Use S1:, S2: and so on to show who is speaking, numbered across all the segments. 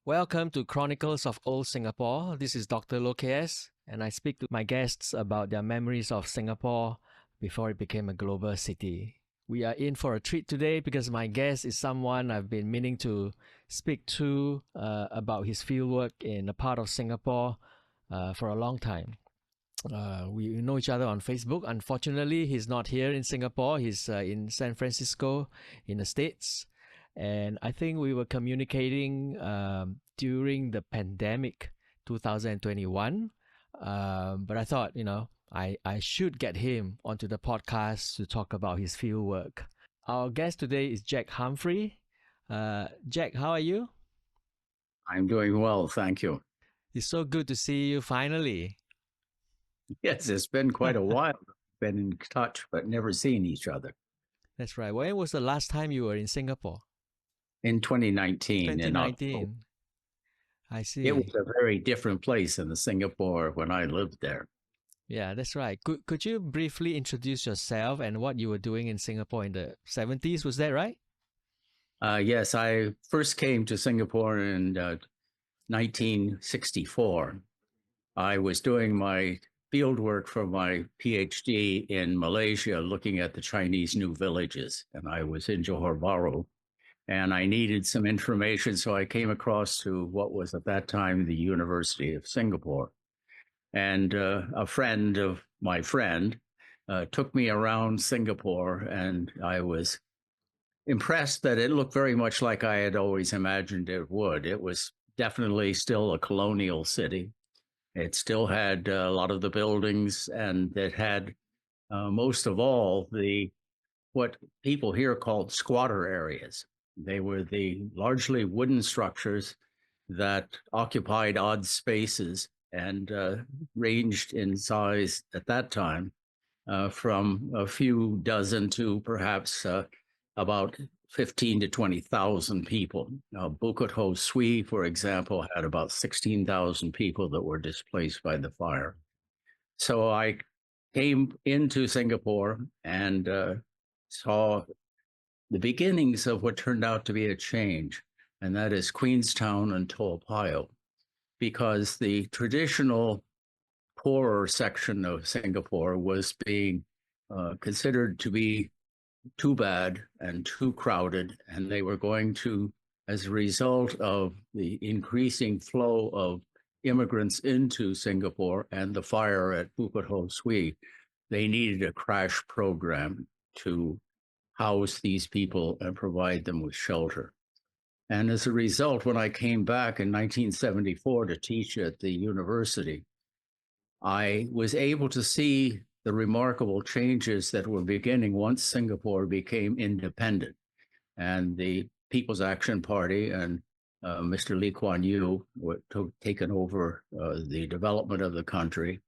S1: Welcome to Chronicles of Old Singapore. This is Dr. Lokesh, and I speak to my guests about their memories of Singapore before it became a global city. We are in for a treat today because my guest is someone I've been meaning to speak to about his fieldwork in a part of Singapore for a long time. We know each other on Facebook. Unfortunately, he's not here in Singapore. He's in San Francisco in the States. And I think we were communicating during the pandemic 2021. But I thought, I should get him onto the podcast to talk about his field work. Our guest today is Jack Humphrey. Jack, how are you?
S2: I'm doing well, thank you.
S1: It's so good to see you finally.
S2: Yes, it's been quite a while. Been in touch, but never seen each other.
S1: That's right. When was the last time you were in Singapore?
S2: In 2019, in October.
S1: 2019. I see.
S2: It was a very different place in Singapore when I lived there.
S1: Yeah, that's right. Could you briefly introduce yourself and what you were doing in Singapore in the 70s? Was that right?
S2: Yes, I first came to Singapore in 1964. I was doing my field work for my PhD in Malaysia, looking at the Chinese new villages, and I was in Johor Bahru. And I needed some information, so I came across to what was at that time the University of Singapore. And a friend of my friend took me around Singapore, and I was impressed that it looked very much like I had always imagined it would. It was definitely still a colonial city. It still had a lot of the buildings, and it had most of all what people here called squatter areas. They were the largely wooden structures that occupied odd spaces and ranged in size at that time from a few dozen to perhaps about 15 to 20,000 people. Bukit Ho Swee, for example, had about 16,000 people that were displaced by the fire. So I came into Singapore and saw the beginnings of what turned out to be a change, and that is Queenstown and Toa Payoh, because the traditional poorer section of Singapore was being considered to be too bad and too crowded, and they were going to, as a result of the increasing flow of immigrants into Singapore and the fire at Bukit Ho Swee, they needed a crash program to house these people and provide them with shelter. And as a result, when I came back in 1974 to teach at the university, I was able to see the remarkable changes that were beginning once Singapore became independent. And the People's Action Party and Mr. Lee Kuan Yew were taken over the development of the country.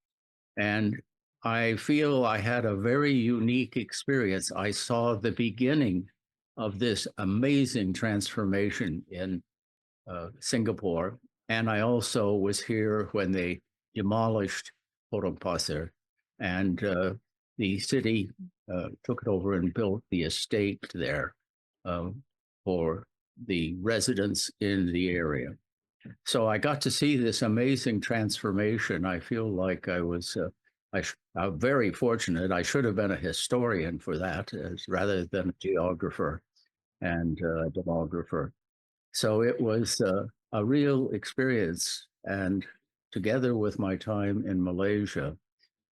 S2: And I feel I had a very unique experience. I saw the beginning of this amazing transformation in Singapore. And I also was here when they demolished Potong Pasir, and the city took it over and built the estate there for the residents in the area. So I got to see this amazing transformation. I feel like I was I'm very fortunate. I should have been a historian for that rather than a geographer and a demographer. So it was a real experience. And together with my time in Malaysia,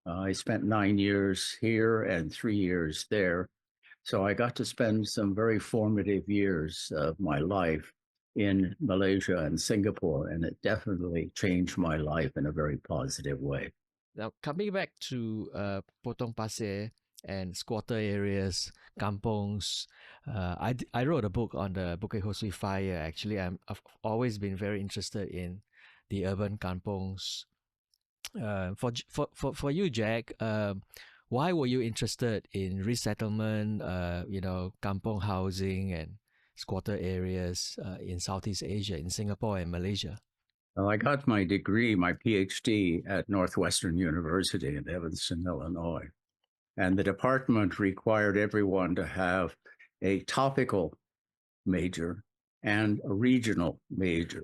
S2: I spent 9 years here and 3 years there. So I got to spend some very formative years of my life in Malaysia and Singapore, and it definitely changed my life in a very positive way.
S1: Now, coming back to Potong Pasir and squatter areas, kampongs, I wrote a book on the Bukit Ho Swee fire. Actually, I've always been very interested in the urban kampongs. For you, Jack, why were you interested in resettlement, kampong housing and squatter areas in Southeast Asia, in Singapore and Malaysia?
S2: Well, I got my degree, my PhD at Northwestern University in Evanston, Illinois. And the department required everyone to have a topical major and a regional major.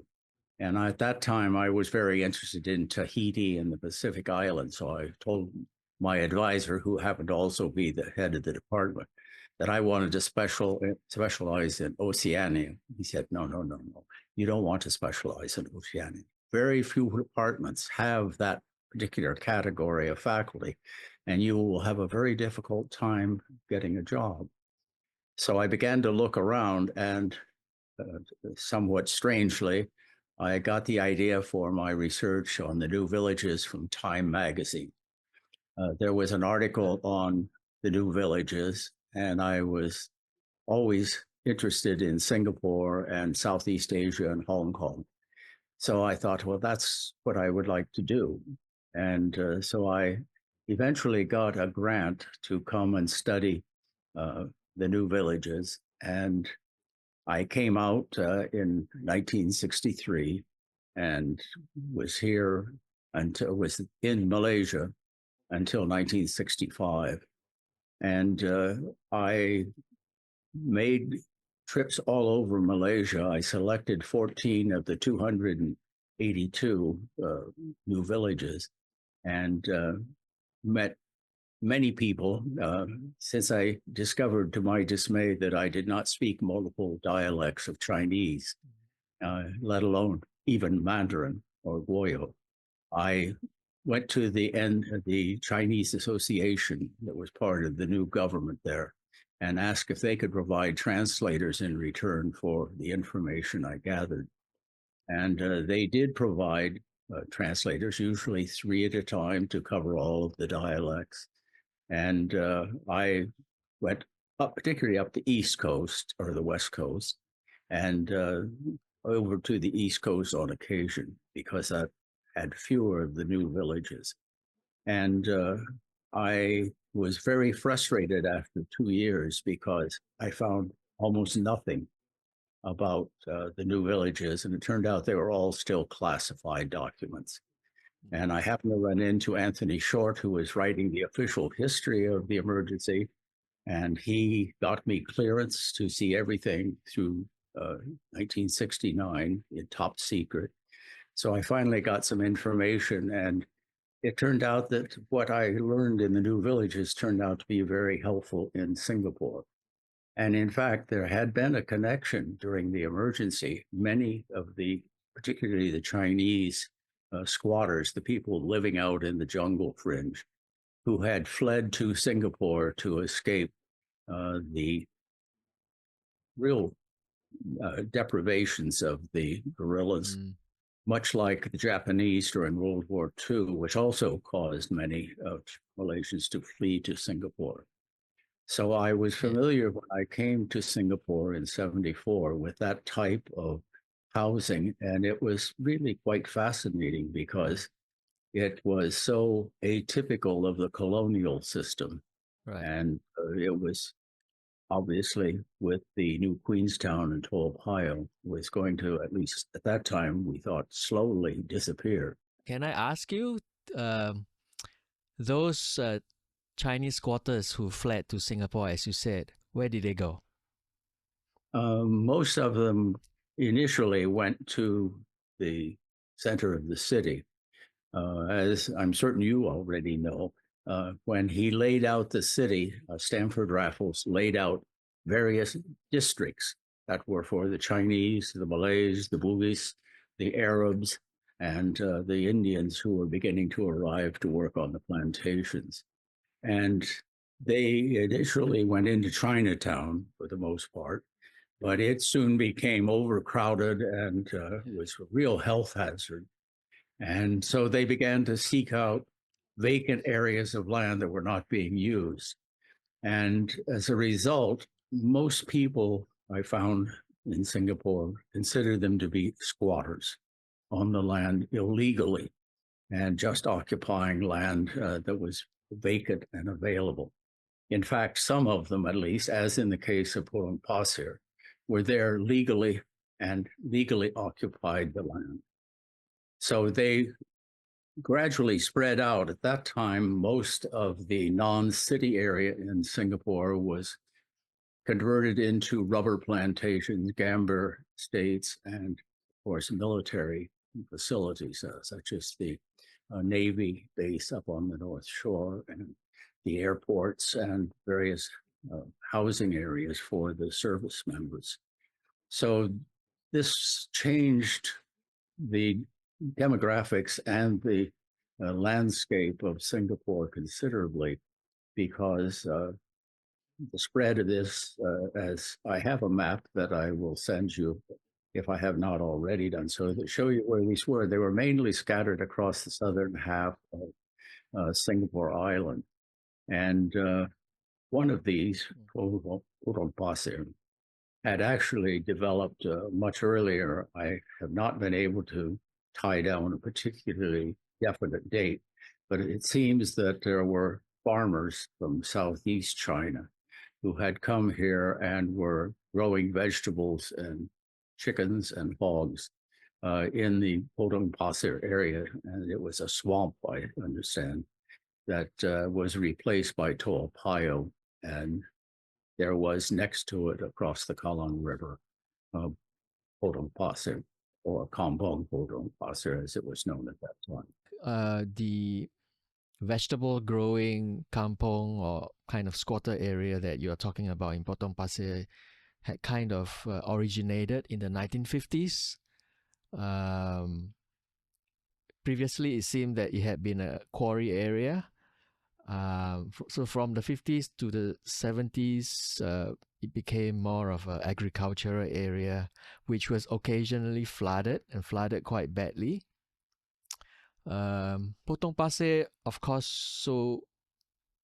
S2: And at that time, I was very interested in Tahiti and the Pacific Islands. So I told my advisor, who happened to also be the head of the department, that I wanted to specialize in Oceania. He said, no, no, no, no. You don't want to specialize in Oceania. Very few departments have that particular category of faculty, and you will have a very difficult time getting a job. So I began to look around, and somewhat strangely, I got the idea for my research on the new villages from Time magazine. There was an article on the new villages, and I was always interested in Singapore and Southeast Asia and Hong Kong. So I thought, well, that's what I would like to do. And so I eventually got a grant to come and study uh, the new villages. And I came out in 1963 and was here until was in Malaysia until 1965. And I made trips all over Malaysia. I selected 14 of the 282 new villages and met many people since I discovered to my dismay that I did not speak multiple dialects of Chinese, let alone even Mandarin or Goyo. I went to the Chinese Association that was part of the new government there and asked if they could provide translators in return for the information I gathered. And they did provide translators, usually 3 at a time, to cover all of the dialects. And I went up, particularly up the East Coast or the West Coast, and over to the East Coast on occasion because I had fewer of the new villages. And I was very frustrated after 2 years because I found almost nothing about the new villages. And it turned out they were all still classified documents. And I happened to run into Anthony Short, who was writing the official history of the emergency. And he got me clearance to see everything through 1969 in top secret. So I finally got some information, and it turned out that what I learned in the new villages turned out to be very helpful in Singapore. And in fact, there had been a connection during the emergency. Many of the, particularly the Chinese squatters, the people living out in the jungle fringe, who had fled to Singapore to escape the real deprivations of the guerrillas, much like the Japanese during World War II, which also caused many Malaysians to flee to Singapore. So I was familiar when I came to Singapore in 74 with that type of housing, and it was really quite fascinating because it was so atypical of the colonial system.
S1: Right.
S2: And it was obviously with the new Queenstown and Toa Payoh was going to, at least at that time, we thought slowly disappear.
S1: Can I ask you, those Chinese squatters who fled to Singapore, as you said, where did they go?
S2: Most of them initially went to the center of the city. As I'm certain you already know, when he laid out the city, Stamford Raffles laid out various districts that were for the Chinese, the Malays, the Bugis, the Arabs, and the Indians who were beginning to arrive to work on the plantations. And they initially went into Chinatown for the most part, but it soon became overcrowded and was a real health hazard. And so they began to seek out vacant areas of land that were not being used. And as a result, most people I found in Singapore consider them to be squatters on the land illegally and just occupying land that was vacant and available. In fact, some of them, at least, as in the case of Potong Pasir, were there legally and legally occupied the land. So they gradually spread out. At that time, most of the non-city area in Singapore was converted into rubber plantations, Gambier estates, and course, military facilities, such as the Navy base up on the North Shore and the airports and various housing areas for the service members. So this changed the demographics and the landscape of Singapore considerably because the spread of this, as I have a map that I will send you if I have not already done so, to show you where these were. They were mainly scattered across the southern half of Singapore Island. And one of these, Potong Pasir, had actually developed much earlier. I have not been able to tie down a particularly definite date, but it seems that there were farmers from southeast China who had come here and were growing vegetables and chickens and hogs in the Potong Pasir area. And it was a swamp, I understand, that was replaced by Toa Payoh. And there was next to it, across the Kallang River, Potong Pasir, or Kampong Potong Pasir, as it was known at that time.
S1: The vegetable growing kampong or kind of squatter area that you're talking about in Potong Pasir had kind of originated in the 1950s. Previously, it seemed that it had been a quarry area. So from the 50s to the 70s, it became more of an agricultural area, which was occasionally flooded and flooded quite badly. Potong Pasir, of course, so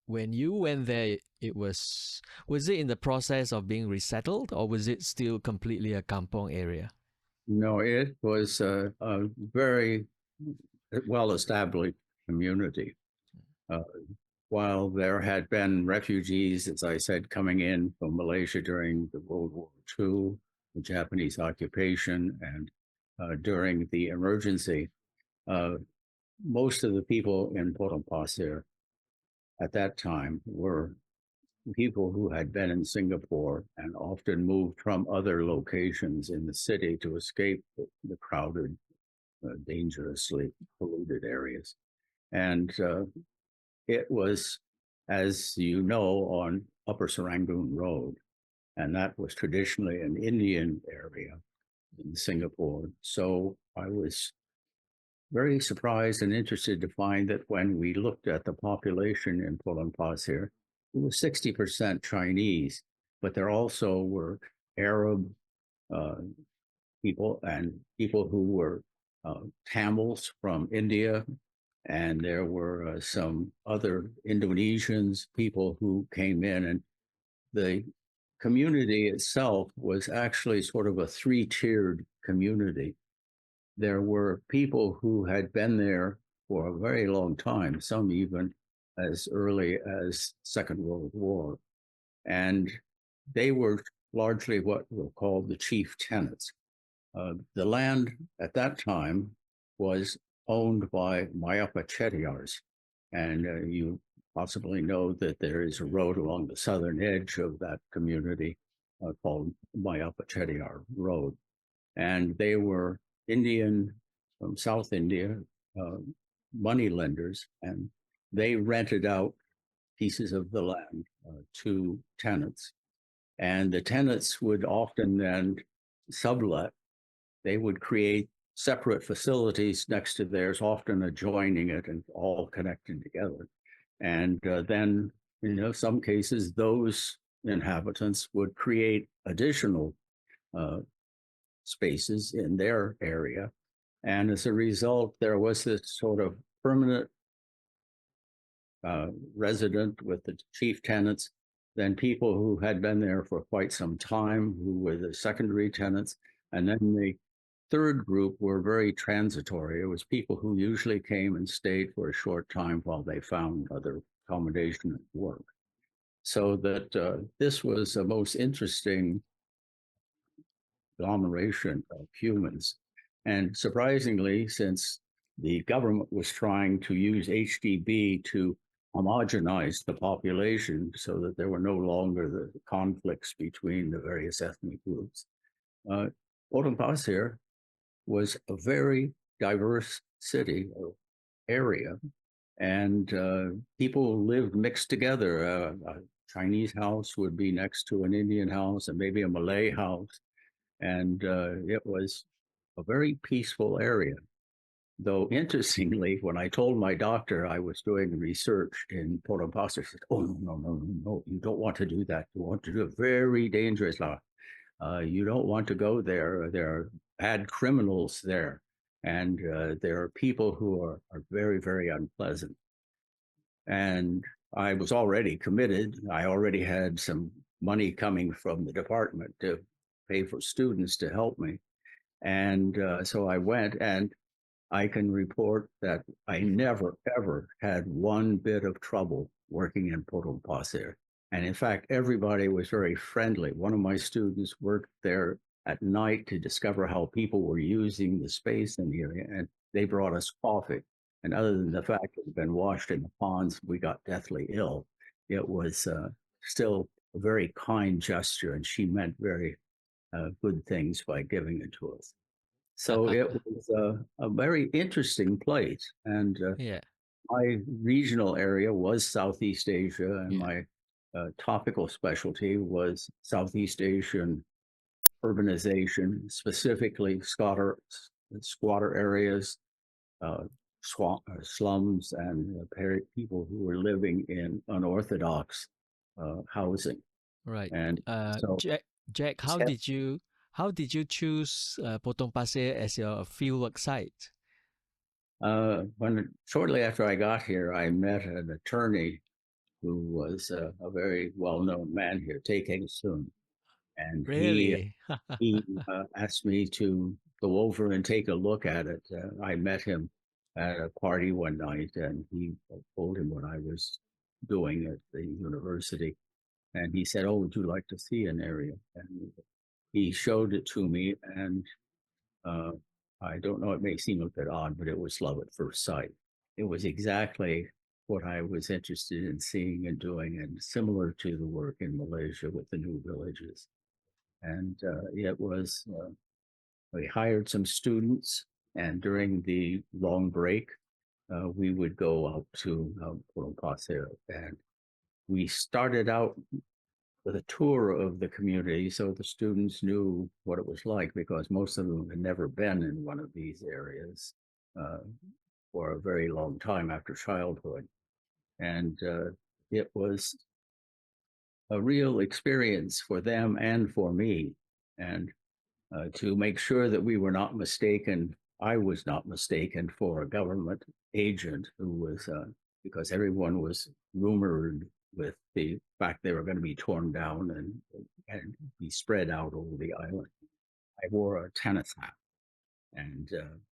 S1: when you went there, was it in the process of being resettled, or was it still completely a kampong area?
S2: No, it was a very well-established community. While there had been refugees, as I said, coming in from Malaysia during the World War II, the Japanese occupation, and during the emergency, most of the people in Potong Pasir at that time were people who had been in Singapore and often moved from other locations in the city to escape the crowded, dangerously polluted areas. And it was, as you know, on Upper Serangoon Road, and that was traditionally an Indian area in Singapore. So I was very surprised and interested to find that when we looked at the population in Potong Pasir, it was 60% Chinese, but there also were Arab people and people who were Tamils from India, and there were some other Indonesians, people who came in, and the community itself was actually sort of a three-tiered community. There were people who had been there for a very long time, some even as early as Second World War. And they were largely what were called the chief tenants. The land at that time was owned by Mayapa Chettiars. And you possibly know that there is a road along the southern edge of that community called Mayapa Chettiar Road. And they were Indian from South India, money lenders, and they rented out pieces of the land to tenants. And the tenants would often then sublet. They would create separate facilities next to theirs, often adjoining it and all connected together. And then, some cases, those inhabitants would create additional spaces in their area. And as a result, there was this sort of permanent resident with the chief tenants, then people who had been there for quite some time, who were the secondary tenants, and then the third group were very transitory. It was people who usually came and stayed for a short time while they found other accommodation and work. So that this was a most interesting agglomeration of humans. And surprisingly, since the government was trying to use HDB to homogenize the population so that there were no longer the conflicts between the various ethnic groups, Potong Pasir was a very diverse city or area, and people lived mixed together. A Chinese house would be next to an Indian house and maybe a Malay house. And it was a very peaceful area. Though interestingly, when I told my doctor I was doing research in Potong Pasir, he said, "Oh no! You don't want to do that. You want to do it very dangerous. You don't want to go there. There are bad criminals there, and there are people who are very, very unpleasant." And I was already committed. I already had some money coming from the department to pay for students to help me. And so I went, and I can report that I never, ever had one bit of trouble working in Potong Pasir. And in fact, everybody was very friendly. One of my students worked there at night to discover how people were using the space in the area, and they brought us coffee. And other than the fact that we'd been washed in the ponds, we got deathly ill. It was still a very kind gesture, and she meant very good things by giving it to us. So it was a very interesting place. And
S1: Yeah,
S2: my regional area was Southeast Asia, and
S1: yeah,
S2: my topical specialty was Southeast Asian urbanization, specifically squatter areas, slums, and people who were living in unorthodox housing.
S1: right.
S2: And so
S1: Jack, how did you choose Potong Pasir as your fieldwork site?
S2: when shortly after I got here, I met an attorney who was a very well-known man here, taking soon, and
S1: Really?
S2: he asked me to go over and take a look at it. I met him at a party one night, and he told him what I was doing at the university, and he said, "Oh, would you like to see an area?" And he showed it to me, and uh, I don't know, it may seem a bit odd, but it was love at first sight. It was exactly what I was interested in seeing and doing, and similar to the work in Malaysia with the new villages. And we hired some students, and during the long break, we would go out to Potong Pasir, and we started out with a tour of the community so the students knew what it was like, because most of them had never been in one of these areas uh, for a very long time after childhood. And it was a real experience for them and for me. And to make sure that we were not mistaken, I was not mistaken for a government agent who was, because everyone was rumored with the fact they were going to be torn down and be spread out over the island. I wore a tennis hat, and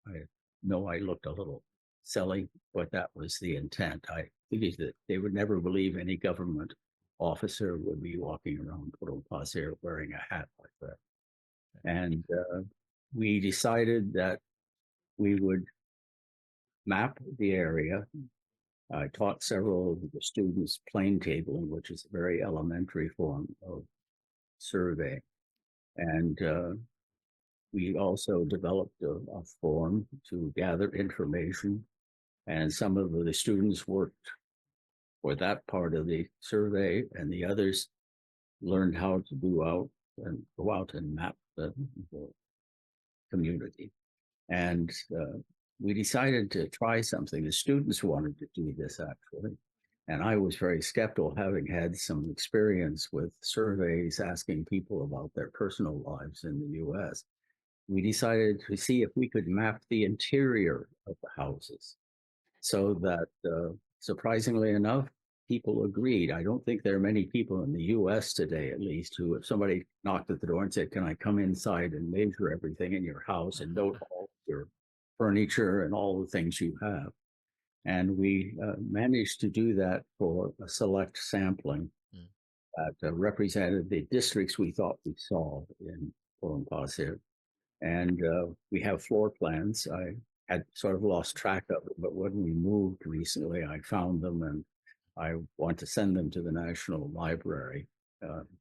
S2: I know I looked a little silly, but that was the intent. I figured that they would never believe any government officer would be walking around Potong Pasir wearing a hat like that. And we decided that we would map the area. I taught several of the students plane tabling, which is a very elementary form of survey. And we also developed a form to gather information. And some of the students worked for that part of the survey, and the others learned how to go out and map the community. And we decided to try something. The students wanted to do this actually. And I was very skeptical, having had some experience with surveys asking people about their personal lives in the US. We decided to see if we could map the interior of the houses so that, surprisingly enough, people agreed. I don't think there are many people in the US today, at least, who, if somebody knocked at the door and said, "Can I come inside and measure everything in your house and note all your furniture and all the things you have?" And we managed to do that for a select sampling
S1: Mm.
S2: that represented the districts we thought we saw in Potong Pasir. And we have floor plans. I had sort of lost track of it, but when we moved recently, I found them, and I want to send them to the National Library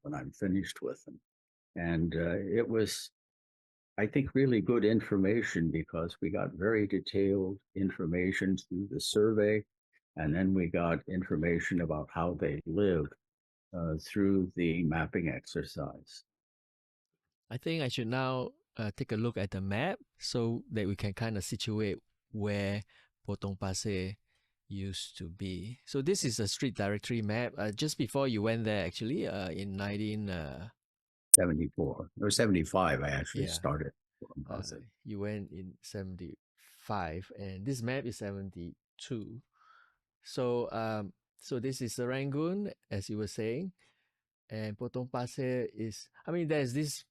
S2: when I'm finished with them. And it was I think, really good information because we got very detailed information through the survey, and then we got information about how they lived through the mapping exercise.
S1: I think I should now take a look at the map so that we can kind of situate where Potong Pasir used to be. So this is a street directory map. Just before you went there, actually, in 19,
S2: 74 or 75, I actually
S1: yeah,
S2: started.
S1: you went in 75, and this map is 72. So, so this is Serangoon, as you were saying, and Potong Pasir is. I mean, there's this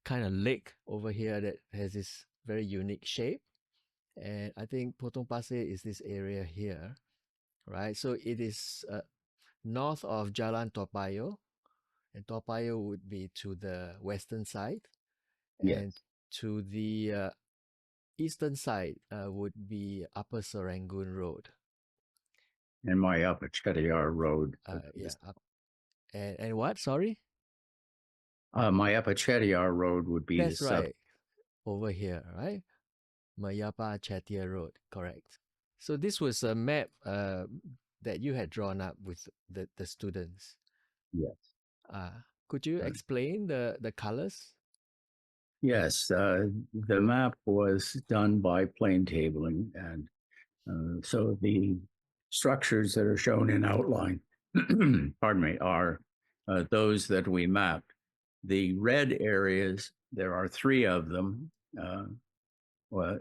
S1: kind of lake over here that has this very unique shape, and I think Potong Pasir is this area here, right? So it is north of Jalan Toa Payoh, and Toa Payoh would be to the western side, and
S2: Yes.
S1: to the eastern side would be Upper Serangoon Road.
S2: And my up at Chettiar Road.
S1: Yeah, up, and what? Sorry,
S2: My up at Chettiar Road would be the
S1: that's
S2: south.
S1: right, over here, right? Mayapa Chettiar Road, correct. So this was a map that you had drawn up with the students.
S2: Yes.
S1: Could you
S2: Uh,
S1: explain the colors?
S2: yes. The map was done by plane tabling. And so the structures that are shown in outline, pardon me, are those that we mapped. The red areas, there are three of them. Well,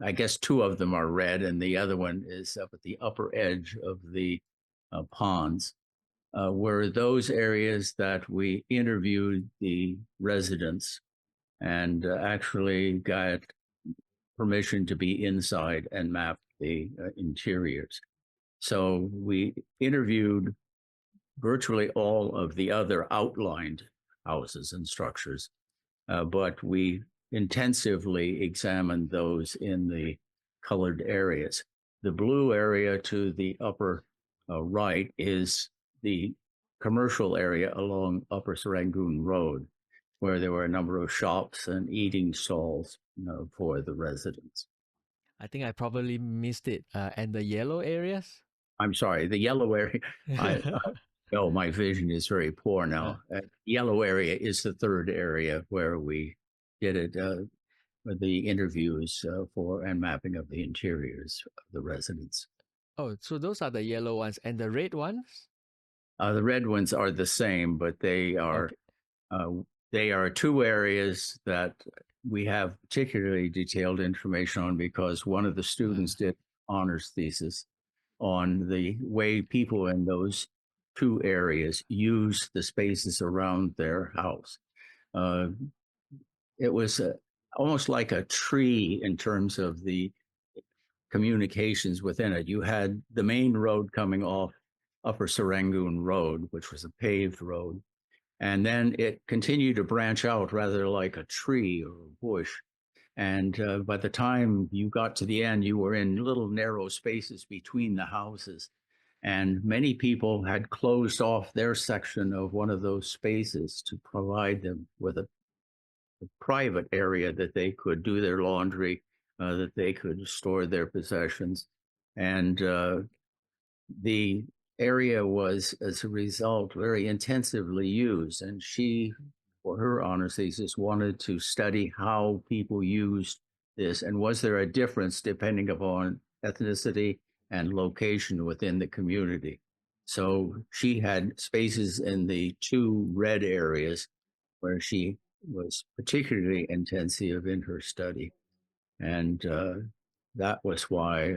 S2: I guess two of them are red, and the other one is up at the upper edge of the ponds. Were those areas that we interviewed the residents and actually got permission to be inside and map the interiors. So we interviewed virtually all of the other outlined houses and structures, but we intensively examined those in the colored areas. The blue area to the upper right is the commercial area along Upper Serangoon Road, where there were a number of shops and eating stalls, for the residents.
S1: I think I probably missed it. And the yellow areas?
S2: I'm sorry, the yellow area. I Oh, my vision is very poor
S1: Uh,
S2: now. Yellow area is the third area where we did it. The interviews for and mapping of the interiors of the residents.
S1: oh, so those are the yellow ones, and the red ones?
S2: The red ones are the same, but
S1: Okay.
S2: uh, they are two areas that we have particularly detailed information on because one of the students did honors thesis on the way people in those two areas use the spaces around their house. Uh, it was almost like a tree in terms of the communications within it. You had the main road coming off Upper Serangoon Road, which was a paved road, and then it continued to branch out rather like a tree or a bush. And by the time you got to the end, you were in little narrow spaces between the houses. And many people had closed off their section of one of those spaces to provide them with a private area that they could do their laundry, that they could store their possessions. And the area was, as a result, very intensively used. And she, for her honors thesis, wanted to study how people used this and was there a difference depending upon ethnicity and location within the community. So she had spaces in the two red areas where she was particularly intensive in her study. And that was why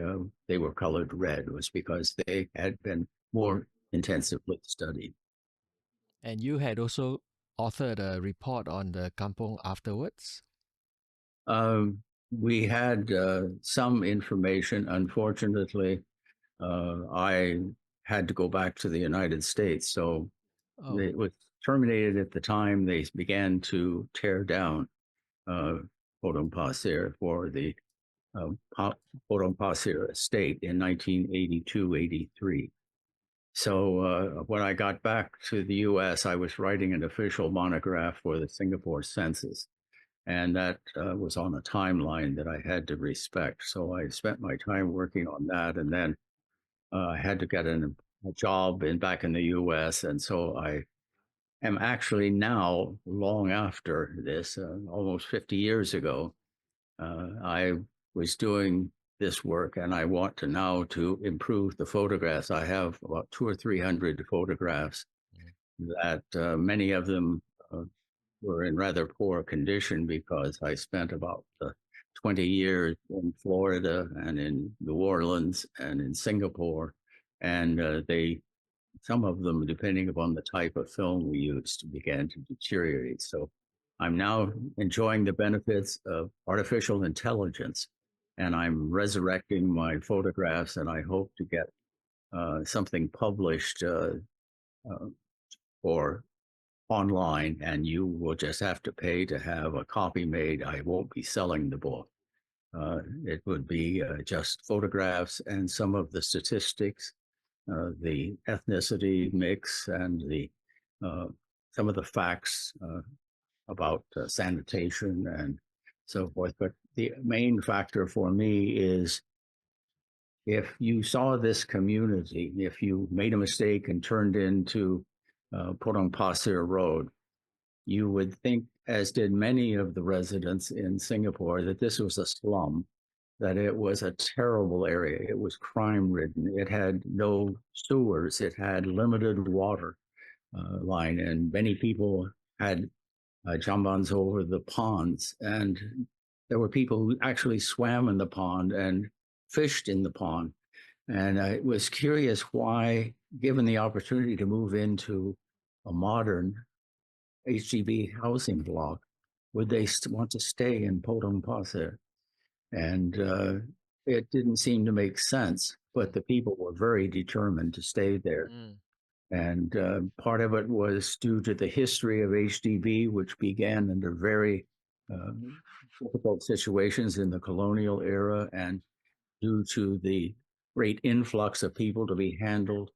S2: they were colored red, was because they had been more intensively studied.
S1: And you had also authored a report on the kampong afterwards?
S2: We had some information. Unfortunately, I had to go back to the United States. So
S1: Oh,
S2: it was terminated at the time they began to tear down Potong Pasir for the Potong Pasir estate in 1982, 83. So when I got back to the US, I was writing an official monograph for the Singapore census. And that was on a timeline that I had to respect. So I spent my time working on that, and then I had to get a job back in the U.S. And so I am actually now, long after this, almost 50 years ago, I was doing this work, and I want to now to improve the photographs. I have about 200 or 300 photographs that many of them were in rather poor condition because I spent about 20 years in Florida and in New Orleans and in Singapore, and some of them, depending upon the type of film we used, began to deteriorate. So I'm now enjoying the benefits of artificial intelligence, and I'm resurrecting my photographs, and I hope to get something published uh, for online, and you will just have to pay to have a copy made. I won't be selling the book. It would be just photographs and some of the statistics, the ethnicity mix, and the some of the facts about sanitation and so forth. But the main factor for me is if you saw this community, if you made a mistake and turned into Potong Pasir Road, you would think, as did many of the residents in Singapore, that this was a slum, that it was a terrible area. It was crime ridden. It had no sewers. It had limited water line, and many people had jambans over the ponds. And there were people who actually swam in the pond and fished in the pond. And I was curious why, given the opportunity to move into a modern HDB housing block, would they want to stay in Potong Pasir? And it didn't seem to make sense, but the people were very determined to stay there.
S1: Mm.
S2: And part of it was due to the history of HDB, which began under very uh, difficult situations in the colonial era, and due to the great influx of people to be handled.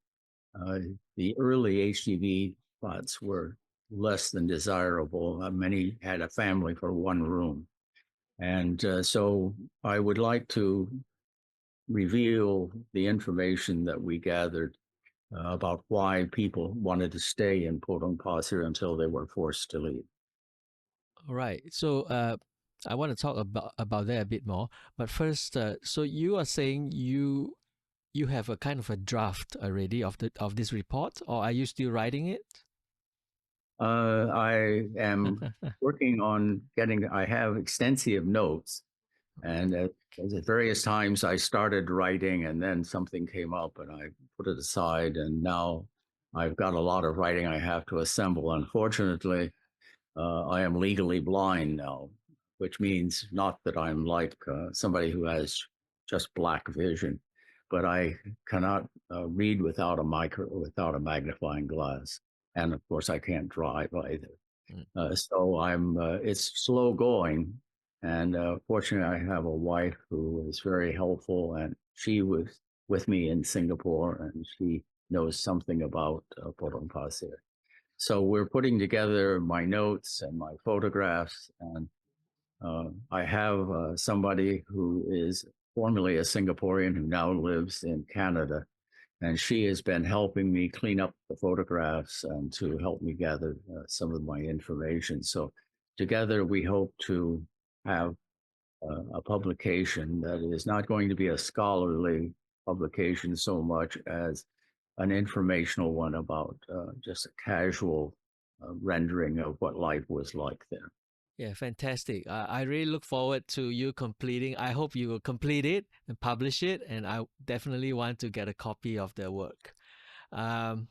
S2: Uh, the early HDB plots were less than desirable. Many had a family for one room. And so I would like to reveal the information that we gathered about why people wanted to stay in Potong Pasir until they were forced to leave.
S1: All right. So I want to talk about that a bit more. But first, so you are saying you have a kind of a draft already of this report, or are you still writing it?
S2: I am working on getting, I have extensive notes, and at various times I started writing and then something came up and I put it aside. And now I've got a lot of writing I have to assemble. Unfortunately, I am legally blind now, which means not that I'm like somebody who has just black vision, but I cannot read without without a magnifying glass, and of course I can't drive either.
S1: Mm.
S2: So I'm it's slow going, and fortunately I have a wife who is very helpful, and she was with me in Singapore, and she knows something about Potong Pasir. So we're putting together my notes and my photographs, and I have somebody who is formerly a Singaporean who now lives in Canada, and she has been helping me clean up the photographs and to help me gather some of my information. So together we hope to have a publication that is not going to be a scholarly publication so much as an informational one about just a casual rendering of what life was like there.
S1: Yeah, fantastic. I really look forward to you completing. I hope you will complete it and publish it, and I definitely want to get a copy of the work. Um,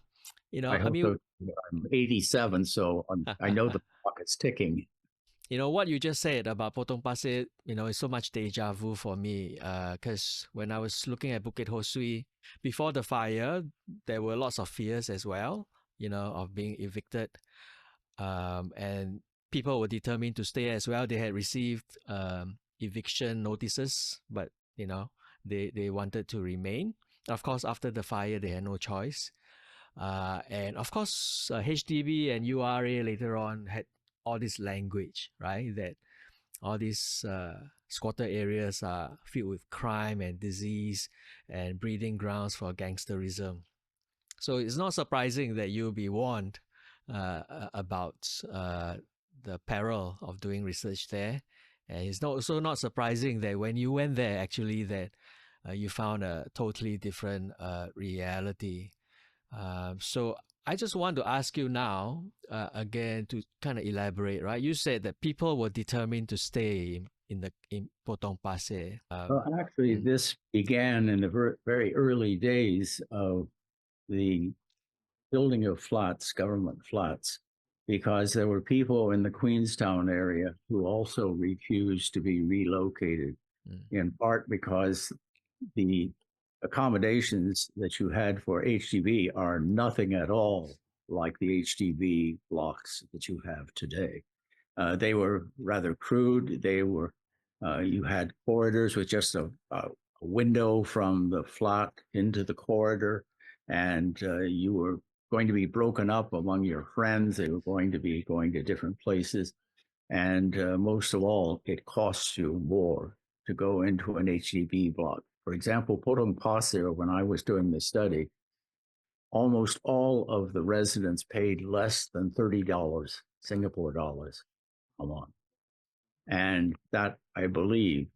S2: I
S1: I
S2: hope
S1: mean,
S2: so. I'm 87, so I know the clock is ticking.
S1: what you just said about Potong Pasir, is so much deja vu for me. Because when I was looking at Bukit Ho Swee before the fire, there were lots of fears as well, of being evicted. And people were determined to stay as well. They had received eviction notices, but they wanted to remain. Of course, after the fire, they had no choice. And of course, HDB and URA later on had all this language, right? That all these squatter areas are filled with crime and disease and breeding grounds for gangsterism. So it's not surprising that you'll be warned about the peril of doing research there. And it's also not surprising that when you went there, actually, that you found a totally different reality. So I just want to ask you now, again, to kind of elaborate, right? You said that people were determined to stay in Potong Pasir.
S2: Well, actually,
S1: Mm,
S2: this began in the very early days of the building of flats, government flats, because there were people in the Queenstown area who also refused to be relocated,
S1: mm,
S2: in part because the accommodations that you had for HDB are nothing at all like the HDB blocks that you have today. They were rather crude. You had corridors with just a window from the flat into the corridor, and you were going to be broken up among your friends. They were going to be going to different places. And most of all, it costs you more to go into an HDB block. For example, Potong Pasir, when I was doing the study, almost all of the residents paid less than $30 Singapore dollars a month. And that, I believe,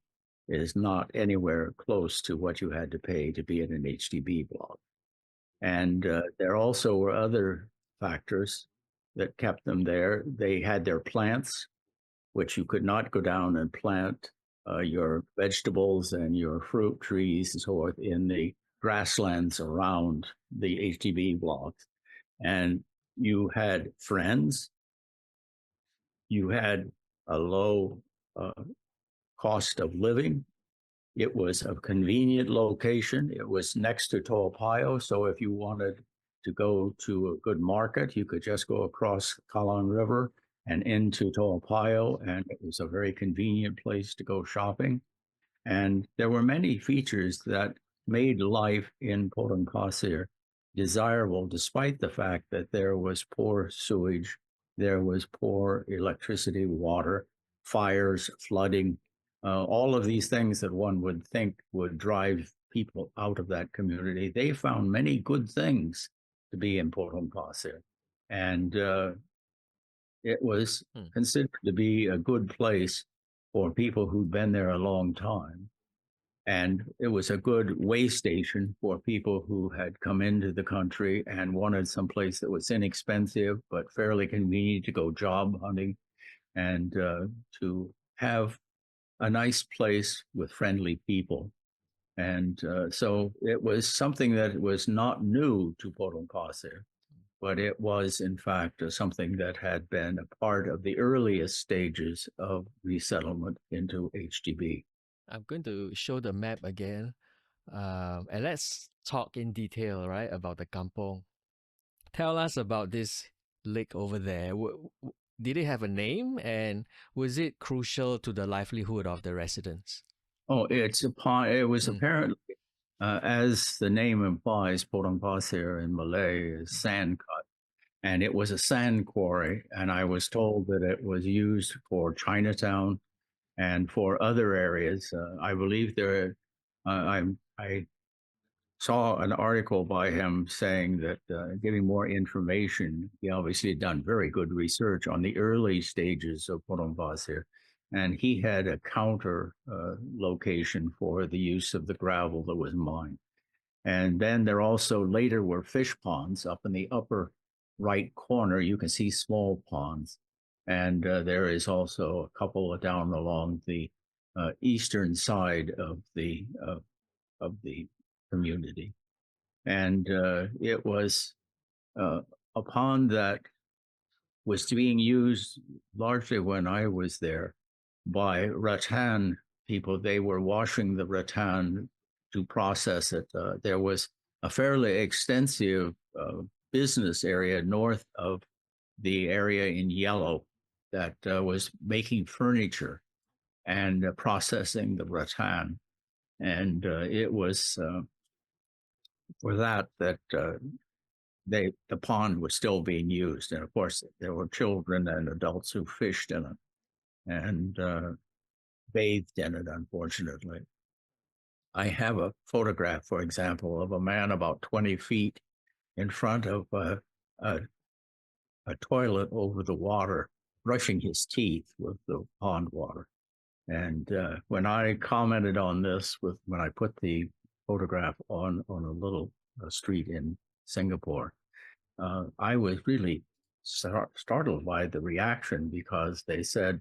S2: is not anywhere close to what you had to pay to be in an HDB block. And there also were other factors that kept them there. They had their plants, which you could not go down and plant your vegetables and your fruit trees and so forth in the grasslands around the HDB blocks. And you had friends, you had a low uh, cost of living. It was a convenient location. It was next to Toa so if you wanted to go to a good market, you could just go across Kallang River and into Toa and it was a very convenient place to go shopping. And there were many features that made life in Potong Pasir desirable, despite the fact that there was poor sewage, there was poor electricity, water, fires, flooding, all of these things that one would think would drive people out of that community. They found many good things to be in Potong Pasir. And it was
S1: mm.
S2: considered to be a good place for people who'd been there a long time. And it was a good way station for people who had come into the country and wanted some place that was inexpensive but fairly convenient to go job hunting and to have a nice place with friendly people. And so it was something that was not new to Potong Pasir, but it was, in fact, something that had been a part of the earliest stages of resettlement into HDB.
S1: I'm going to show the map again, and let's talk in detail, right, about the kampong. Tell us about this lake over there. Did it have a name, and was it crucial to the livelihood of the residents?
S2: Oh, it was
S1: Mm,
S2: apparently, as the name implies, Potong Pasir in Malay is sand cut, and it was a sand quarry. And I was told that it was used for Chinatown and for other areas. I believe I saw an article by him saying that giving more information. He obviously had done very good research on the early stages of Potong Pasir, and he had a counter location for the use of the gravel that was mined. And then there also later were fish ponds up in the upper right corner. You can see small ponds, and there is also a couple down along the eastern side of the community. And it was a pond that was being used largely when I was there by rattan people. They were washing the rattan to process it. There was a fairly extensive business area north of the area in yellow that was making furniture and processing the rattan. And it was for that the pond was still being used, and of course there were children and adults who fished in it. And bathed in it, unfortunately. I have a photograph, for example, of a man about 20 feet in front of a, a toilet over the water, brushing his teeth with the pond water. And when I commented on this, when I put the photograph on a little street in Singapore, I was really startled by the reaction because they said,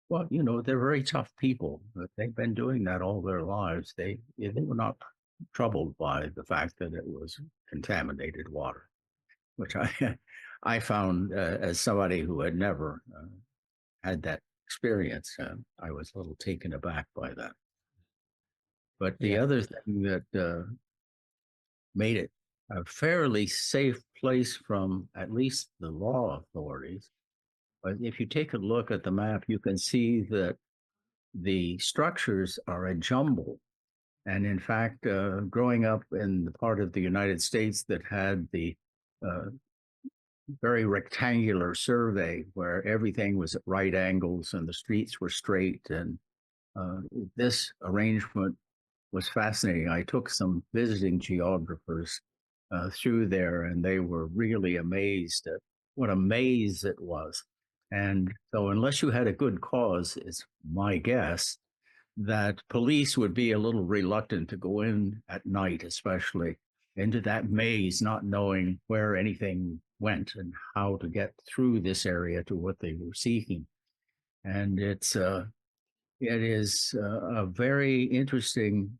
S2: "Well, they're very tough people. They've been doing that all their lives. They were not troubled by the fact that it was contaminated water," which I I found as somebody who had never had that experience, I was a little taken aback by that. But the
S1: Yeah.
S2: other thing that made it a fairly safe place from at least the law authorities, but if you take a look at the map, you can see that the structures are a jumble. And in fact, growing up in the part of the United States that had the uh, very rectangular survey where everything was at right angles and the streets were straight, and uh, this arrangement was fascinating. I took some visiting geographers through there, and they were really amazed at what a maze it was. And so, unless you had a good cause, it's my guess that police would be a little reluctant to go in at night, especially into that maze, not knowing where anything went and how to get through this area to what they were seeking. And it is a very interesting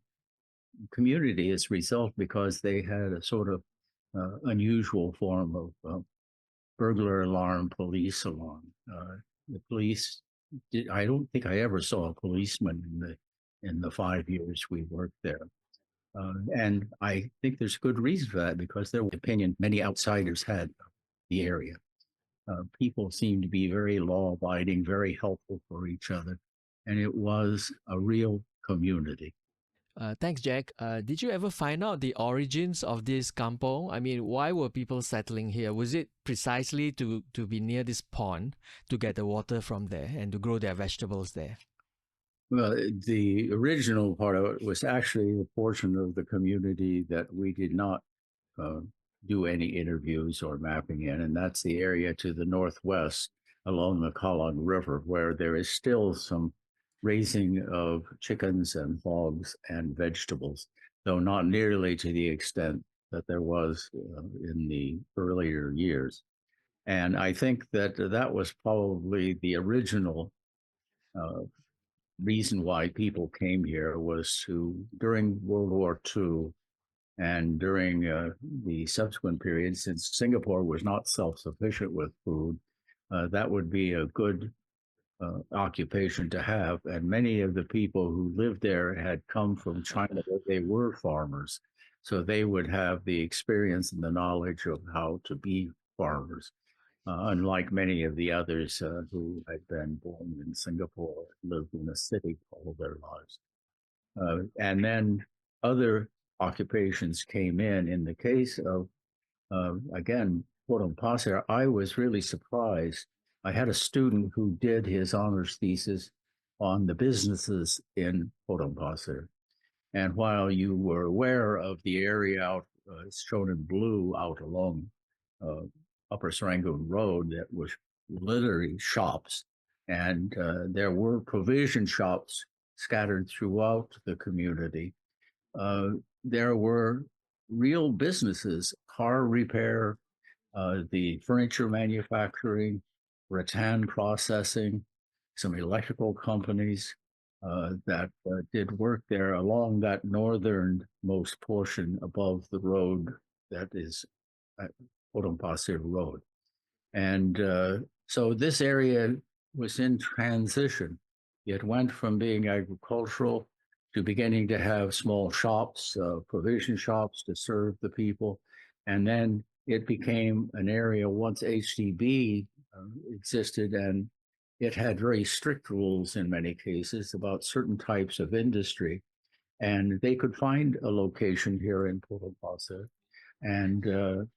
S2: community as a result because they had a sort of unusual form of burglar alarm, police alarm. The police I don't think I ever saw a policeman in the 5 years we worked there. And I think there's good reason for that because there was opinion many outsiders had of the area. People seemed to be very law abiding, very helpful for each other, and it was a real community.
S1: Thanks, Jack. Did you ever find out the origins of this kampong? I mean, why were people settling here? Was it precisely to be near this pond to get the water from there and to grow their vegetables there?
S2: Well, the original part of it was actually a portion of the community that we did not uh, do any interviews or mapping in, and that's the area to the northwest along the Kallang River, where there is still some raising of chickens and hogs and vegetables, though not nearly to the extent that there was in the earlier years. And I think that that was probably the original uh, reason why people came here was to, during World War II, and during the subsequent period, since Singapore was not self sufficient with food, that would be a good occupation to have. And many of the people who lived there had come from China, where they were farmers. So they would have the experience and the knowledge of how to be farmers, unlike many of the others who had been born in Singapore, lived in a city all their lives. And then other occupations came in. In the case of, again, Potong Pasir, I was really surprised. I had a student who did his honors thesis on the businesses in Potong Pasir. And while you were aware of the area out, shown in blue out along uh, Upper Serangoon Road, that was literally shops, and there were provision shops scattered throughout the community. Uh, there were real businesses, car repair, the furniture manufacturing, rattan processing, some electrical companies that did work there along that northernmost portion above the road that is Potong Pasir Road. And so this area was in transition. It went from being agricultural to beginning to have small shops, provision shops to serve the people. And then it became an area once HDB existed, and it had very strict rules in many cases about certain types of industry. And they could find a location here in Potong Pasir. And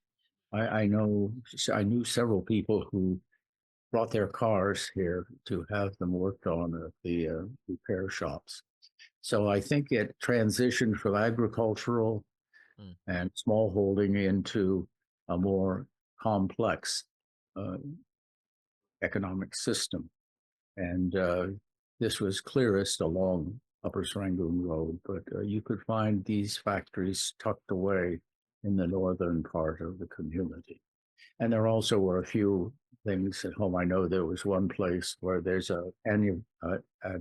S2: I knew several people who brought their cars here to have them worked on at the repair shops. So I think it transitioned from agricultural
S1: Mm.
S2: and smallholding into a more complex uh, economic system. And this was clearest along Upper Serangoon Road, but you could find these factories tucked away in the northern part of the community. And there also were a few things at home. I know there was one place where there's an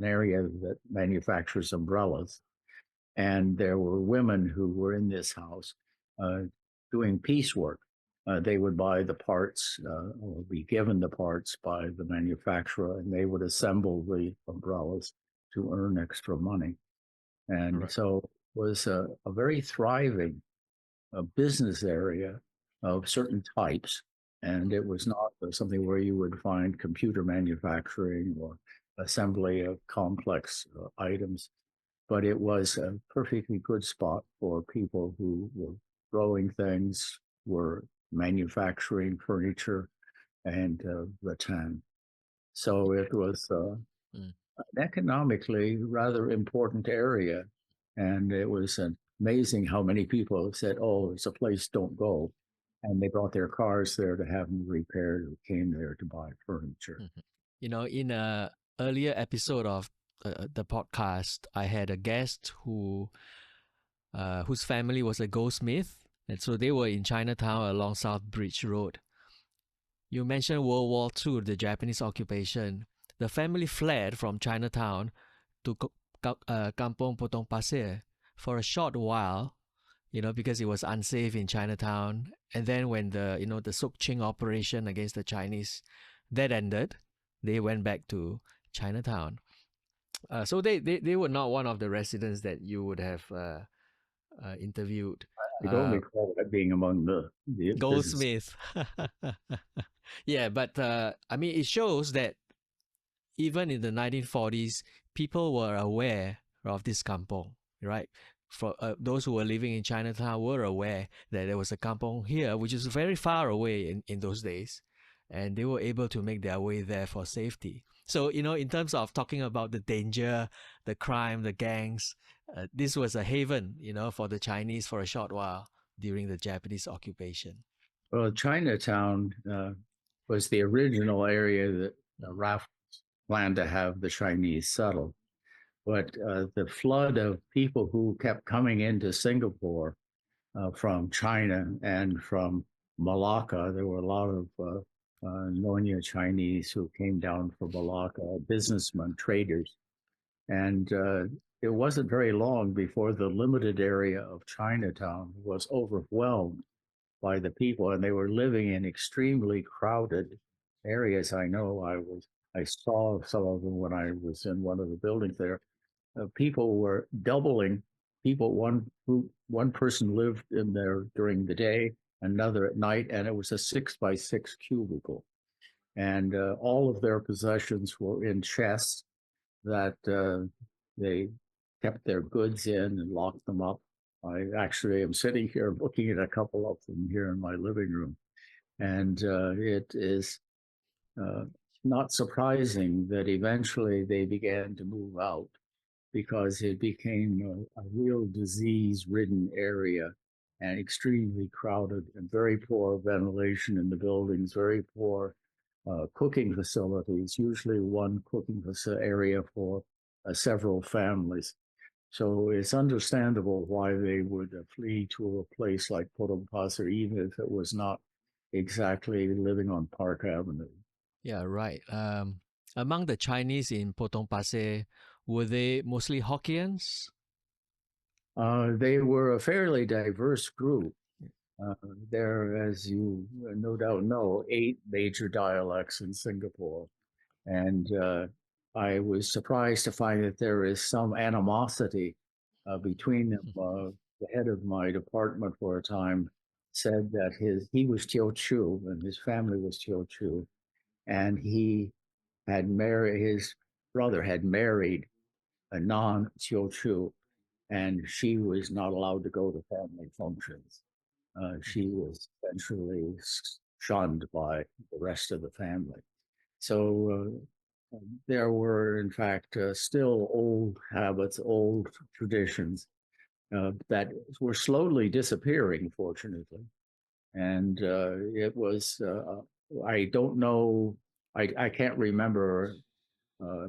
S2: area that manufactures umbrellas, and there were women who were in this house uh, doing piecework. They would buy the parts or be given the parts by the manufacturer, and they would assemble the umbrellas to earn extra money. And
S1: Right.
S2: so it was a very thriving business area of certain types. And it was not something where you would find computer manufacturing or assembly of complex items, but it was a perfectly good spot for people who were growing things, were manufacturing furniture and rattan. So it was
S1: Mm.
S2: an economically rather important area. And it was amazing how many people said, oh, it's a place, don't go. And they brought their cars there to have them repaired or came there to buy furniture.
S1: Mhm. In a earlier episode of the podcast, I had a guest whose family was a goldsmith, and so they were in Chinatown along South Bridge Road. You mentioned World War II, the Japanese occupation. The family fled from Chinatown to Kampong Potong Pasir for a short while, because it was unsafe in Chinatown. And then when the Sok Ching operation against the Chinese that ended, they went back to Chinatown. So they were not one of the residents that you would have interviewed.
S2: I don't
S1: Uh,
S2: recall that being among the business.
S1: Goldsmith. Yeah, but I mean, it shows that even in the 1940s, people were aware of this kampong, right? For those who were living in Chinatown were aware that there was a kampong here, which is very far away in those days, and they were able to make their way there for safety. So, in terms of talking about the danger, the crime, the gangs, this was a haven, for the Chinese for a short while during the Japanese occupation.
S2: Well, Chinatown was the original area that Ralph planned to have the Chinese settle. But the flood of people who kept coming into Singapore from China and from Malacca, there were a lot of Nonya Chinese who came down from Malacca, businessmen, traders. And it wasn't very long before the limited area of Chinatown was overwhelmed by the people, and they were living in extremely crowded areas. I saw some of them when I was in one of the buildings there. People were doubling. One person lived in there during the day, another at night, and it was a 6 by 6 cubicle. And all of their possessions were in chests that they kept their goods in and locked them up. I actually am sitting here looking at a couple of them here in my living room. And it is uh, not surprising that eventually they began to move out because it became a real disease ridden area and extremely crowded and very poor ventilation in the buildings, very poor cooking facilities, usually one cooking area for several families. So it's understandable why they would flee to a place like Potong Pasir, even if it was not exactly living on Park Avenue.
S1: Yeah, right. Among the Chinese in Potong Pasir, were they mostly Hokkiens?
S2: They were a fairly diverse group. Uh, there, as you no doubt know, 8 major dialects in Singapore. And I was surprised to find that there is some animosity between them. The head of my department for a time said that he was Teochew and his family was Teochew, and his brother had married a non-Teochew, and she was not allowed to go to family functions. She was essentially shunned by the rest of the family. So there were, in fact, still old habits, old traditions that were slowly disappearing, fortunately. And it was, I don't know, I can't remember, uh,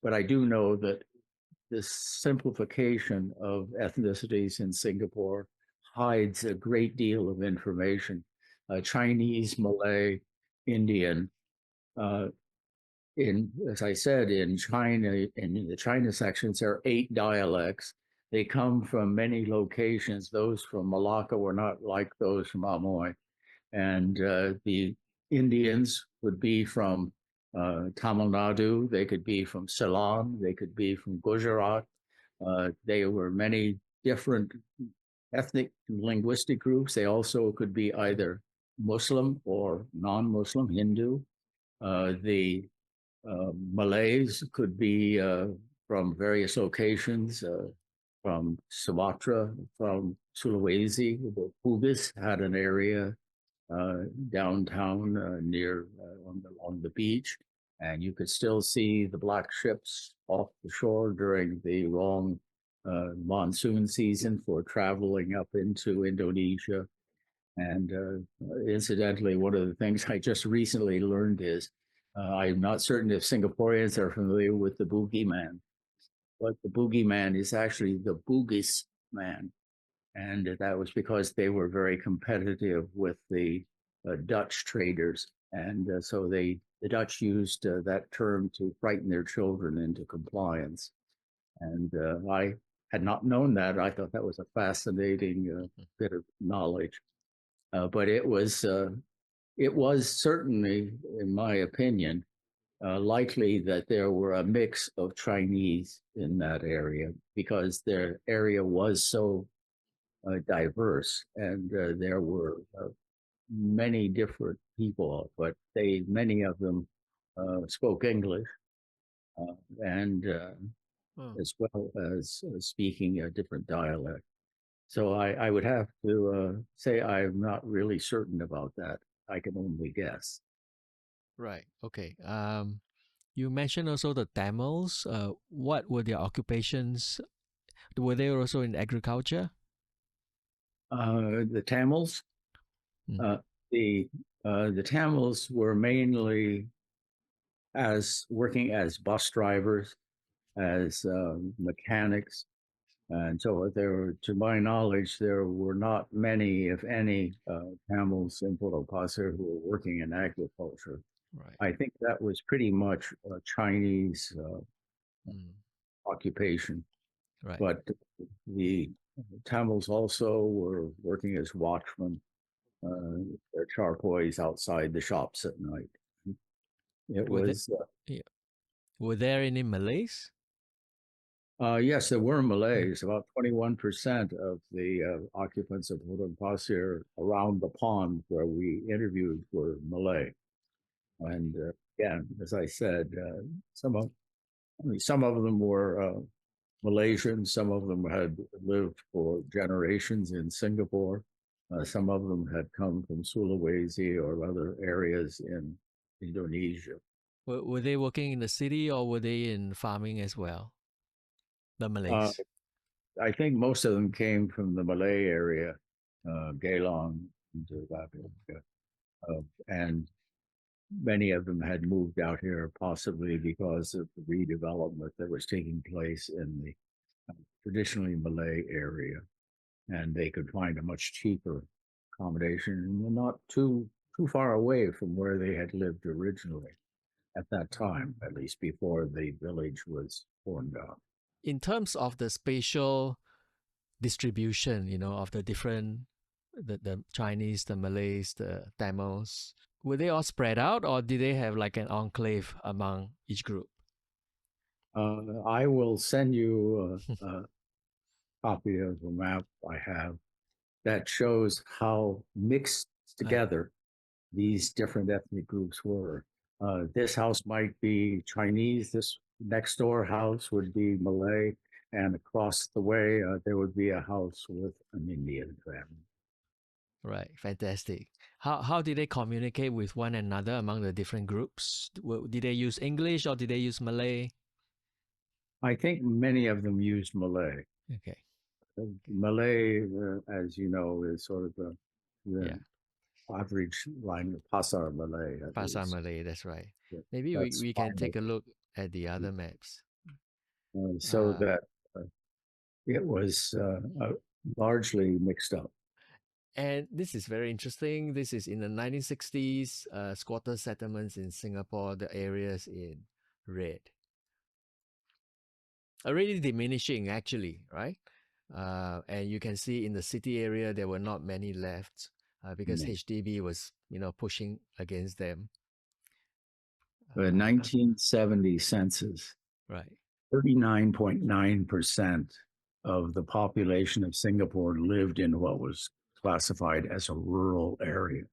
S2: but I do know that this simplification of ethnicities in Singapore hides a great deal of information. Chinese, Malay, Indian, uh, as I said, in China, in the China sections, there are 8 dialects. They come from many locations. Those from Malacca were not like those from Amoy. And the Indians would be from Tamil Nadu. They could be from Ceylon. They could be from Gujarat. They were many different ethnic linguistic groups. They also could be either Muslim or non-Muslim, Hindu. The Malays could be from various locations, from Sumatra, from Sulawesi. The Bugis had an area downtown near on the beach, and you could still see the black ships off the shore during the long monsoon season for traveling up into Indonesia. And incidentally, one of the things I just recently learned is I'm not certain if Singaporeans are familiar with the boogeyman, but the boogeyman is actually the Bugis man. And that was because they were very competitive with the Dutch traders. And so the Dutch used that term to frighten their children into compliance. And I had not known that. I thought that was a fascinating bit of knowledge. But it was certainly, in my opinion, likely that there were a mix of Chinese in that area because their area was so diverse, and there were many different people, but many of them spoke English, and
S1: Oh,
S2: as well as speaking a different dialect. So I would have to say I'm not really certain about that. I can only guess.
S1: right. Okay. You mentioned also the Tamils. What were their occupations? Were they also in agriculture?
S2: The Tamils,
S1: Mm,
S2: uh, the the Tamils were mainly as working as bus drivers, as mechanics. And so there, to my knowledge, there were not many, if any, Tamils in Potong Pasir who were working in agriculture.
S1: right.
S2: I think that was pretty much a Chinese
S1: Mm,
S2: occupation.
S1: right.
S2: But the Tamils also were working as watchmen, uh, their charpoys outside the shops at night. It
S1: Were there,
S2: was
S1: yeah. Were there any Malays?
S2: yes, there were
S1: Mm,
S2: Malays. About 21% of the occupants of Potong Pasir around the pond where we interviewed were Malay. And again, as I said, some of them were Malaysian. Some of them had lived for generations in Singapore. Some of them had come from Sulawesi or other areas in Indonesia.
S1: were they working in the city or were they in farming as well? The
S2: Uh,
S1: Malays.
S2: I think most of them came from the Malay area, Gaylong, into that area. And many of them had moved out here possibly because of the redevelopment that was taking place in the traditionally Malay area. And they could find a much cheaper accommodation and not too far away from where they had lived originally at that time, at least before the village was torn down.
S1: In terms of the spatial distribution, of the different, the Chinese, the Malays, the Tamils, were they all spread out or did they have like an enclave among each group?
S2: I will send you a copy of the map I have that shows how mixed
S1: Right.
S2: together these different ethnic groups were. This house might be Chinese, this next door house would be Malay, and across the way there would be a house with an Indian family.
S1: Right, fantastic. How did they communicate with one another among the different groups? Did they use English or did they use Malay?
S2: I think many of them used Malay.
S1: Okay,
S2: Malay, as you know, is sort of the
S1: yeah,
S2: average line of Pasar Malay, at
S1: Pasar
S2: least.
S1: Malay. That's right.
S2: Yeah,
S1: Maybe
S2: that's
S1: we can
S2: final.
S1: take a look at the other maps.
S2: So
S1: Uh,
S2: that uh, it was largely mixed up.
S1: and this is very interesting. This is in the 1960s. Squatter settlements in Singapore. The areas in red, already diminishing actually, right? And you can see in the city area there were not many left because
S2: No.
S1: HDB was pushing against them.
S2: The 1970 census,
S1: Right.
S2: 39.9% of the population of Singapore lived in what was classified as a rural area.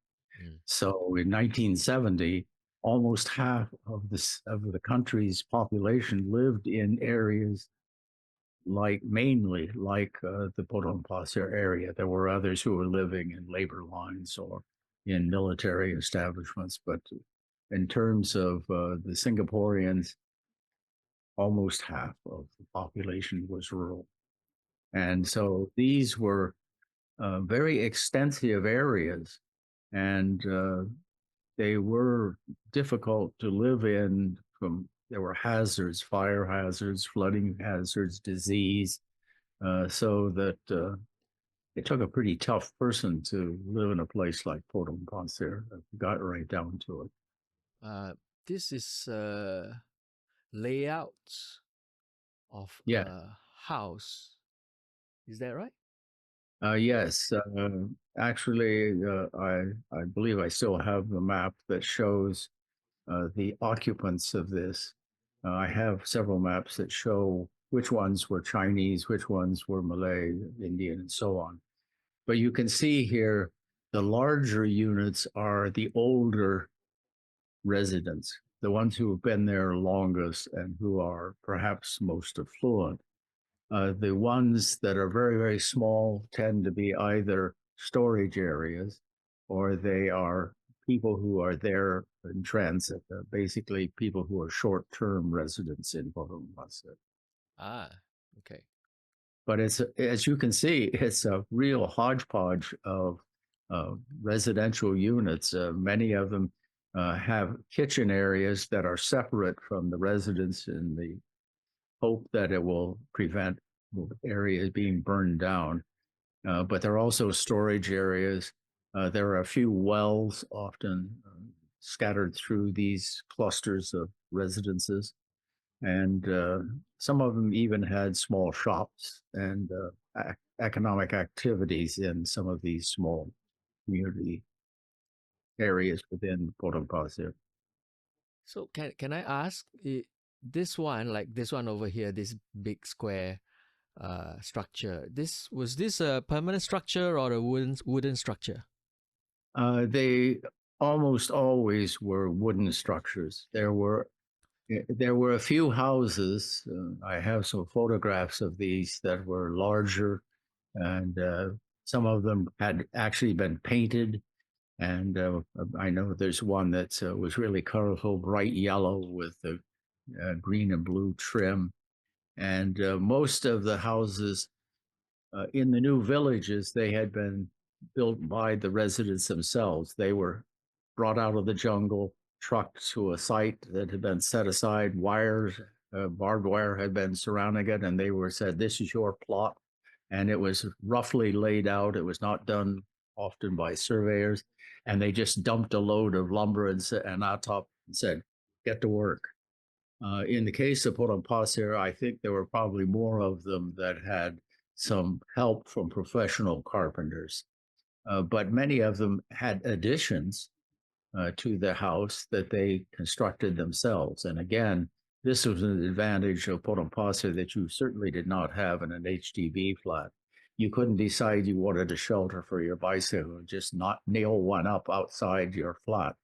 S1: Mm.
S2: So in 1970, almost half of the country's population lived in areas like mainly like the Potong Pasir area. There were others who were living in labor lines or in military establishments, but in terms of the Singaporeans, almost half of the population was rural. And so these were very extensive areas, and they were difficult to live in. From there were hazards, fire hazards, flooding hazards, disease, so that it took a pretty tough person to live in a place like Potong Pasir. Got right down to it.
S1: Uh, this is layout of
S2: Yeah.
S1: a house. Is that right?
S2: Yes. Actually, I believe I still have the map that shows the occupants of this. I have several maps that show which ones were Chinese, which ones were Malay, Indian, and so on. But you can see here the larger units are the older residents, the ones who have been there longest and who are perhaps most affluent. The ones that are very, very small tend to be either storage areas or they are people who are there in transit, basically people who are short term residents in Potong Pasir.
S1: Ah, okay.
S2: But it's, as you can see, it's a real hodgepodge of residential units. Many of them have kitchen areas that are separate from the residents in the hope that it will prevent areas being burned down. But there are also storage areas. There are a few wells often scattered through these clusters of residences. And some of them even had small shops and economic activities in some of these small community areas within Potong Pasir.
S1: So can I ask this one, like this one over here, this big square structure? This a permanent structure or a wooden structure?
S2: They almost always were wooden structures. There were a few houses. I have some photographs of these that were larger, and some of them had actually been painted. And I know there's one that was really colorful, bright yellow with the green and blue trim. And most of the houses in the new villages, they had been built by the residents themselves. They were brought out of the jungle, trucked to a site that had been set aside. Wires, barbed wire had been surrounding it, and they were said, "This is your plot." And it was roughly laid out. It was not done often by surveyors, and they just dumped a load of lumber and on top and said, "Get to work." In the case of Potong Pasir, I think there were probably more of them that had some help from professional carpenters, but many of them had additions to the house that they constructed themselves. And again, this was an advantage of Potong Pasir that you certainly did not have in an HDB flat. You couldn't decide you wanted a shelter for your bicycle, just not nail one up outside your flat.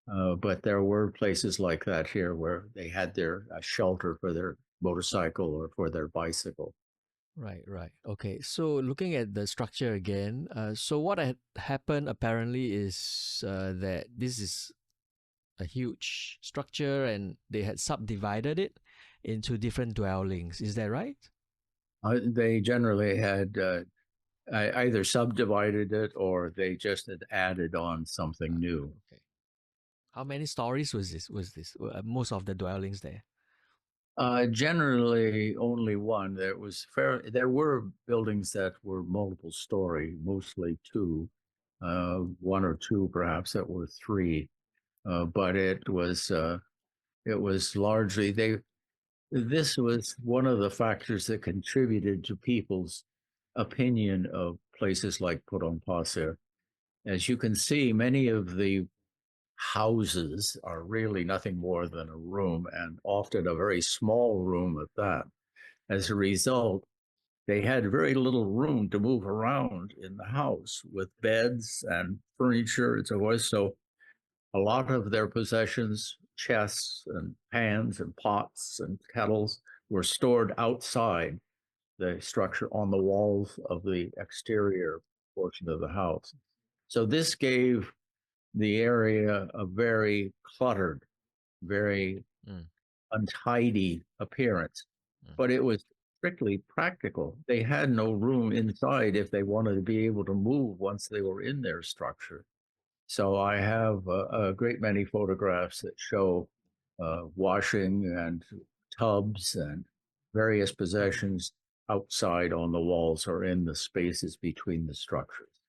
S2: But there were places like that here where they had their shelter for their motorcycle or for their bicycle.
S1: Right, right. Okay, so looking at the structure again, so what had happened apparently is that this is a huge structure and they had subdivided it into different dwellings. Is that right?
S2: They generally had either subdivided it or they just had added on something new.
S1: Okay. How many stories was this? Was this most of the dwellings there?
S2: Generally, only one. There were buildings that were multiple story, mostly two, one or two perhaps that were three. But it was largely they. This was one of the factors that contributed to people's opinion of places like Potong Pasir. As you can see, many of the houses are really nothing more than a room, and often a very small room at that. As a result, they had very little room to move around in the house with beds and furniture and so forth. So a lot of their possessions, chests and pans and pots and kettles, were stored outside the structure on the walls of the exterior portion of the house. So this gave the area a very cluttered, very
S1: Mm,
S2: untidy appearance,
S1: mm.
S2: but it was strictly practical. They had no room inside if they wanted to be able to move once they were in their structure. So I have a great many photographs that show washing and tubs and various
S1: Oh,
S2: possessions outside on the walls or in the spaces between the structures.